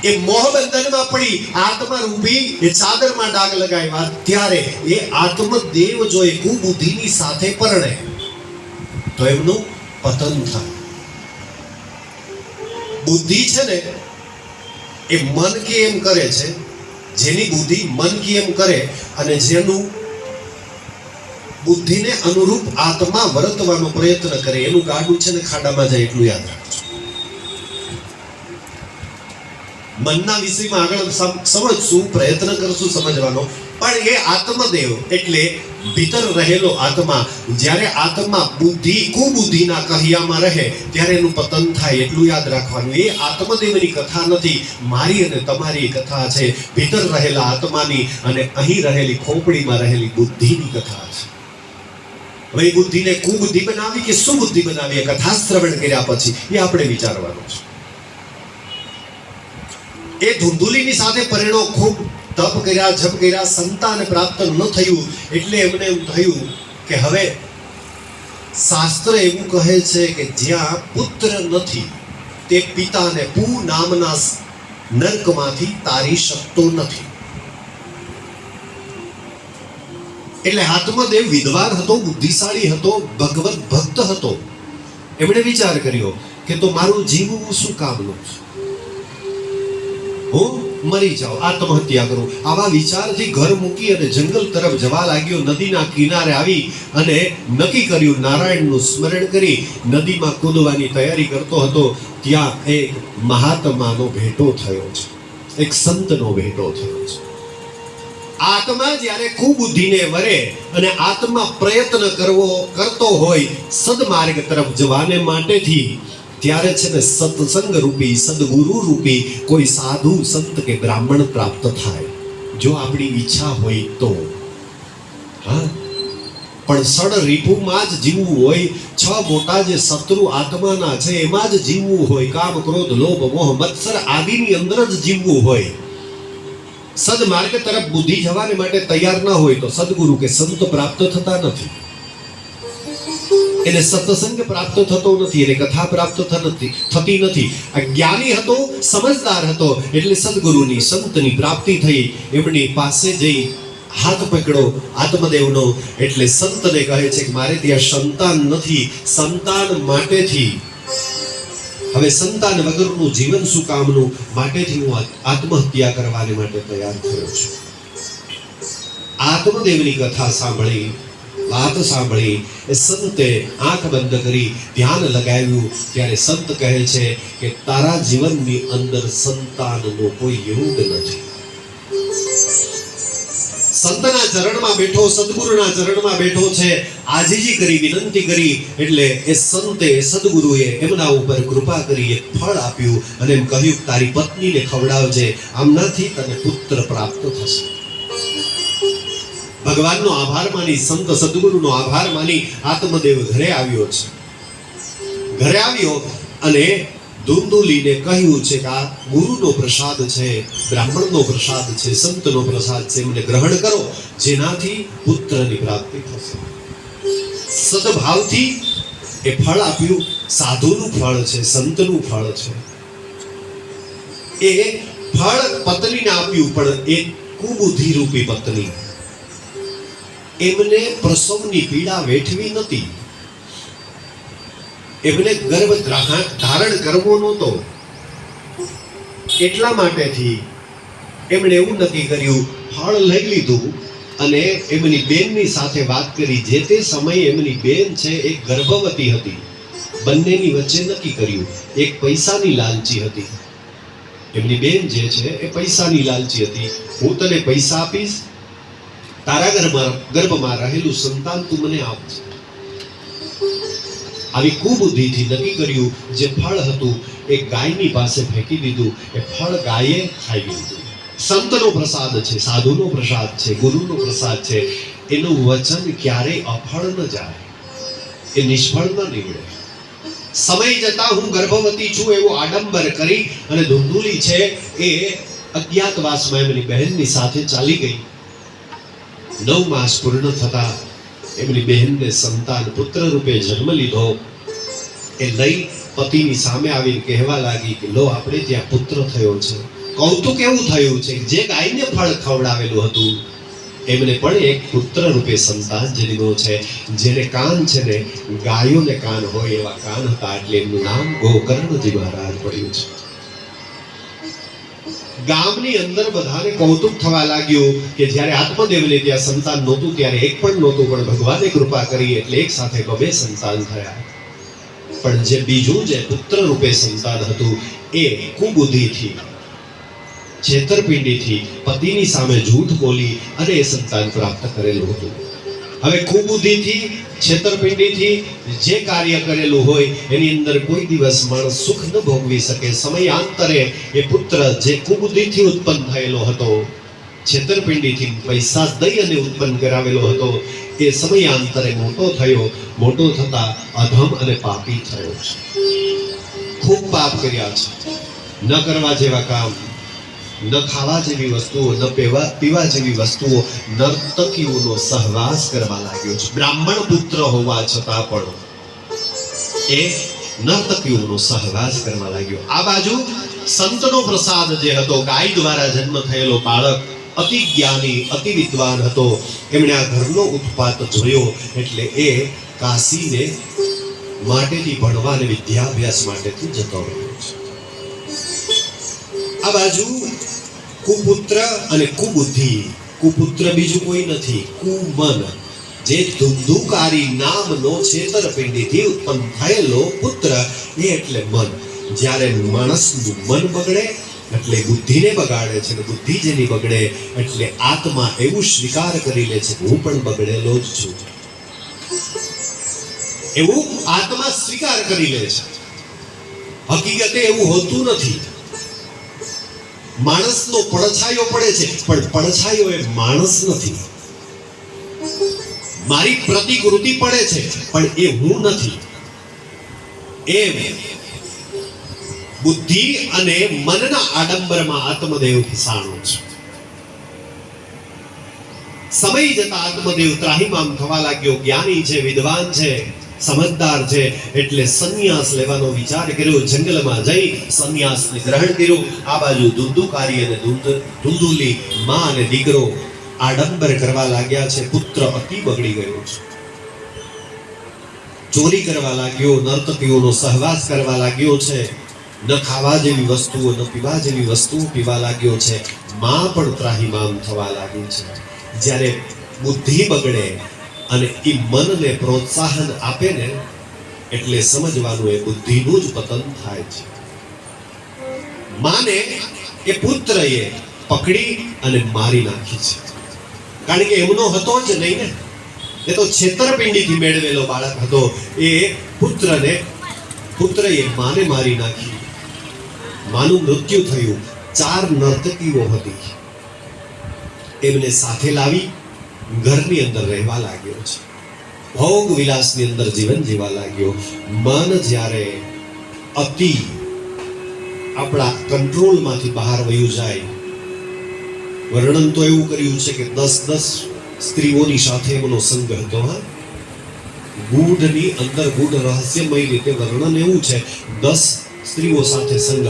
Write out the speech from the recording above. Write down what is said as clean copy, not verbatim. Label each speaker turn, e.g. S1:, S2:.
S1: એ મોહબંધનમાં પડી આત્મા રૂપી એ ચાદરમાં ડાઘ લગાવ્યા, ત્યારે એ આત્મદેવ જો એ કુબુદ્ધિની સાથે પરણે તો એમનું પતન થાય. બુદ્ધિ છે ને એ મન કે એમ કરે છે, જેની બુદ્ધિ મન કે એમ કરે અને જેનું બુદ્ધિને અનુરૂપ આત્મા વર્તવાનો પ્રયત્ન કરે, એનું ગાડું છે ને ખાડામાં જાય, એટલું યાદ રાખજો. મનના વિષયમાં આગળ સમજશું, પ્રયત્ન કરશું સમજવાનો. પણ એ આત્મદેવ એટલે ભીતર રહેલો આત્મા, જ્યારે આત્મા બુદ્ધિ કુબુદ્ધિના કહ્યામાં રહે ત્યારે એનું પતન થાય, એટલું યાદ રાખવાનું. એ આત્મદેવની કથા નથી, મારી અને તમારી કથા છે. ભીતર રહેલા આત્માની અને અહીં રહેલી ખોપડીમાં રહેલી બુદ્ધિની કથા છે. હવે એ બુદ્ધિને કુબુદ્ધિ બનાવી કે સુબુદ્ધિ બનાવી, એ કથા શ્રવણ કર્યા પછી એ આપણે વિચારવાનું છે. એ ધુંધુલીની સાથે પરિણો ખૂબ તપ કર્યા, જપ કર્યા, સંતાન પ્રાપ્ત ન થયું, એટલે એમને એમ થયું કે હવે શાસ્ત્ર એવું કહે છે કે જ્યાં પુત્ર નથી તે પિતાને પુ નામના નર્કમાંથી તારી શકતો નથી. એટલે આત્મદેવ વિદ્વાન હતો, બુદ્ધિશાળી હતો, ભગવત ભક્ત હતો. એમણે વિચાર કર્યો કે તો મારું જીવવું શું કામનું છે, હું મરી જાઉં, આત્મહત્યા કરું. આવા વિચારથી ઘર મૂકી અને જંગલ તરફ જવા લાગ્યો. નદીના કિનારે આવી અને નક્કી કર્યું, નારાયણનું સ્મરણ કરી નદીમાં કૂદવાની તૈયારી કરતો હતો. ત્યાં એક મહાત્માનો ભેટો થયો છે, એક સંતનો ભેટો થયો છે. આત્મા જ્યારે કુબુદ્ધિને વરે અને આત્મા પ્રયત્ન કરતો હોય સદમાર્ગ તરફ જવાને માટેથી, ત્યારે છે ને સત્સંગ રૂપી, સદગુરુ રૂપી કોઈ સાધુ સંત કે બ્રાહ્મણ પ્રાપ્ત થાય, જો આપણી ઈચ્છા હોય તો. હા, પણ સડ રીપુમાં જ જીવવું હોય, છ મોટા જે શત્રુ આત્માના છે એમાં જ જીવવું હોય, કામ ક્રોધ લોભ મોહ મત્સર આદિની અંદર જ જીવવું હોય, સદમાર્ગ તરફ બુદ્ધિ જવાને માટે તૈયાર ના હોય તો સદગુરુ કે સંત પ્રાપ્ત થતા નથી. એને સત્સંગ પ્રાપ્ત થતો નથી, એને કથા પ્રાપ્ત થતી નથી. જ્ઞાની હતો, સમજદાર હતો, એટલે સદગુરુની સંતની પ્રાપ્તિ થઈ. એમની પાસે જઈ હાથ પકડો આત્મદેવનો, એટલે સંતને કહે છે કે મારે ત્યાં સંતાન નથી, સંતાન માટેથી હવે સંતાન વગરનું જીવન શું કામનું, mateથી હું આત્મહત્યા કરવાને માટે તૈયાર થયો છું. આત્મદેવની કથા સાંભળી, વાત સાંભળી, એ સંતે આંખ બંધ કરી ધ્યાન લગાવ્યું. ત્યારે સંત કહે છે કે તારા જીવનની અંદર સંતાનનો કોઈ યોગ નથી. સંતના ચરણમાં બેઠો, સદગુરુના ચરણમાં બેઠો છે, આજીજી કરી, વિનંતી કરી. એટલે એ સંતે, સદગુરુએ એમના ઉપર કૃપા કરી, એક ફળ આપ્યું અને એમ કહ્યું તારી પત્નીને ખવડાવજે, આમનાથી તને પુત્ર પ્રાપ્ત થશે. ભગવાનનો આભાર માની, સંત સદગુરુનો આભાર માની આત્મદેવ ઘરે આવ્યો છે. ઘરે આવ્યો અને ધુંધુલીને કહ્યું છે કે આ ગુરુનો પ્રસાદ છે, બ્રાહ્મણનો પ્રસાદ છે, સંતનો પ્રસાદ છે, એમને ગ્રહણ કરો, જેનાથી પુત્રની પ્રાપ્તિ થશે. સદભાવથી એ ફળ આપ્યું. સાધુનું ફળ છે, સંતનું ફળ છે. એ ફળ પત્નીને આપ્યું, પણ એ કુબુદ્ધિ રૂપી પત્ની, એમને પ્રસવની પીડા વેઠવી નથી, એમને ગર્ભ ધારણ કરવો નહોતો. એટલા માટેથી એમણે એવું નક્કી કર્યું, ફળ લઈ લીધું અને એમની બેનની સાથે વાત કરી. જે તે સમયે એમની બેન છે એ ગર્ભવતી હતી. બંનેની વચ્ચે નક્કી કર્યું. એક પૈસાની લાલચી હતી, એમની બેન જે છે એ પૈસાની લાલચી હતી. હું તને પૈસા આપીશ, તારા ગર્ભમાં રહેલું સંતાન તું મને આપજે. આવી કુબુદ્ધિથી નક્કી કર્યું. જે ફળ હતું એ ગાયની પાસે ફેંકી દીધું. એ ફળ ગાયે ખાઈ લીધું. સંતનો પ્રસાદ છે, સાધુનો પ્રસાદ છે, ગુરુનો પ્રસાદ છે, એનું વચન ક્યારેય અફળ ન જાય, એ નિષ્ફળ ન નીવડે. સમય જતા હું ગર્ભવતી છું એવો આડંબર કરી અને ધુંધુલી છે એ અજ્ઞાતવાસમાં એમની બહેનની સાથે ચાલી ગઈ. 9 માસ પૂર્ણ થતા એમની બહેનને સંતાન પુત્ર રૂપે જન્મ લીધો. એ લઈ પતિની સામે આવીને કહેવા લાગી કે લો, આપણે ત્યાં પુત્ર થયો છે. કૌતુક એવું થયું છે કે જે ગાયને ફળ ખવડાવેલું હતું એમને પણ એક પુત્ર રૂપે સંતાન જન્મ્યો છે, જેને કાન છે ને ગાયોને કાન હોય એવા કાન હતા, એટલે એમનું નામ ગોકર્ણજી મહારાજ પડ્યું છે. ગામની અંદર બધાને કૌતુક થવા લાગ્યું કે જ્યારે આત્મદેવને ત્યાં સંતાન નહોતું ત્યારે એક પણ નહોતું, પણ ભગવાને કૃપા કરી એટલે એક સાથે બે સંતાન થયા. પણ જે બીજું જે પુત્ર રૂપે સંતાન હતું એ કુબુદ્ધિથી, છેતરપિંડીથી પતિની સામે જૂઠ બોલી અને એ સંતાન પ્રાપ્ત કરેલું હતું. હવે કુબુદ્ધિથી, છેતરપિંડીથી જે કાર્ય કરેલું હોય એની અંદર કોઈ દિવસ માણસ સુખ ન ભોગવી શકે. સમયાંતરે એ પુત્ર જે કુબુદ્ધિથી ઉત્પન્ન થયેલો હતો, છેતરપિંડીથી પૈસા દઈ અને ઉત્પન્ન કરાવેલો હતો, એ સમયાંતરે મોટો થયો. મોટો થતા અધમ અને પાપી થયો છે. ખૂબ પાપ કર્યા છે. ન કરવા જેવા કામ, ન ખાવા જેવી વસ્તુઓ, ન પીવા જેવી વસ્તુઓ, નર્તકીઓનો સહવાસ કરવા લાગ્યો છે. બ્રાહ્મણ પુત્ર હોવા છતાં પણ એ નર્તકીઓનો સહવાસ કરવા લાગ્યો. આ બાજુ સંતનો પ્રસાદ જે હતો, ગાય દ્વારા જન્મ થયેલો બાળક અતિ જ્ઞાની, અતિ વિદ્વાન હતો. એમણે આ ઘરનો ઉત્પાત જોયો એટલે એ કાશીને માટેથી ભણવા અને વિદ્યાભ્યાસ માટેથી જતો રહ્યો છે. આ બાજુ કુપુત્ર અને કુબુદ્ધિ. કુપુત્ર બીજું કોઈ નથી, કુમન, જે ધુંધુકારી નામનો છેતરપિંડીથી ઉત્પન્ન થયેલો પુત્ર, એ એટલે મન. જ્યારે માણસનું મન બગડે એટલે બુદ્ધિને બગાડે છે, બુદ્ધિ જેની બગડે એટલે આત્મા એવું સ્વીકાર કરી લે છે કે હું પણ બગડેલો જ છું. એવું આત્મા સ્વીકાર કરી લે છે. હકીકતે એવું હોતું નથી. માણસનો પડછાયો પડે છે, પણ પડછાયો એ માણસ નથી. મારી પ્રતિકૃતિ પડે છે, પણ એ હું નથી. એમ બુદ્ધિ અને મનના આડંબરમાં આત્મદેવ ફસાણો છે. સમય જતા આત્મદેવ ત્રાહિમામ થવા લાગ્યો. જ્ઞાની છે, વિદ્વાન છે, સમજદાર છે, એટલે સંન્યાસ લેવાનો વિચાર કર્યો. જંગલમાં જઈ સંન્યાસને ગ્રહણ કર્યું. આ બાજુ ધુંધુકારી અને ધુંધુલી માં અને દીકરો આડંબર કરવા લાગ્યા છે. પુત્ર અતિ બગડી ગયો છે. ચોરી કરવા લાગ્યો, નર્તકીઓનો સહવાસ કરવા લાગ્યો છે. ન ખાવા જેવી વસ્તુઓ, ન પીવા જેવી વસ્તુઓ પીવા લાગ્યો છે. માં પણ ત્રાહિમામ થવા લાગી છે. જ્યારે બુદ્ધિ બગડે અને એ મનને પ્રોત્સાહન આપે ને એટલે સમજવાનું એ બુદ્ધિનું જ પતન થાય છે. માને એ પુત્રએ પકડી અને મારી નાખી છે. કારણ કે એમનો હતો જ નહીં ને, એ તો છેતરપિંડીથી મેળવેલો બાળક હતો. એ પુત્રએ માને મારી નાખી. માનું મૃત્યુ થયું. 4 નર્તકીઓ હતી, એમને સાથે લાવી ઘરની અંદર રહેવા લાગ્યો છે. ભોગ વિલાસની અંદર જીવન જીવા લાગ્યો. મન જ્યારે અતિ આપણા કંટ્રોલમાંથી બહાર વયું જાય, વર્ણન તો એવું કર્યું છે કે 10 સ્ત્રીઓની સાથે એમનો સંગ હતો. ગૂઢની અંદર ગૂઢ રહસ્યમય રીતે વર્ણન એવું છે, 10 સ્ત્રીઓ સાથે સંગ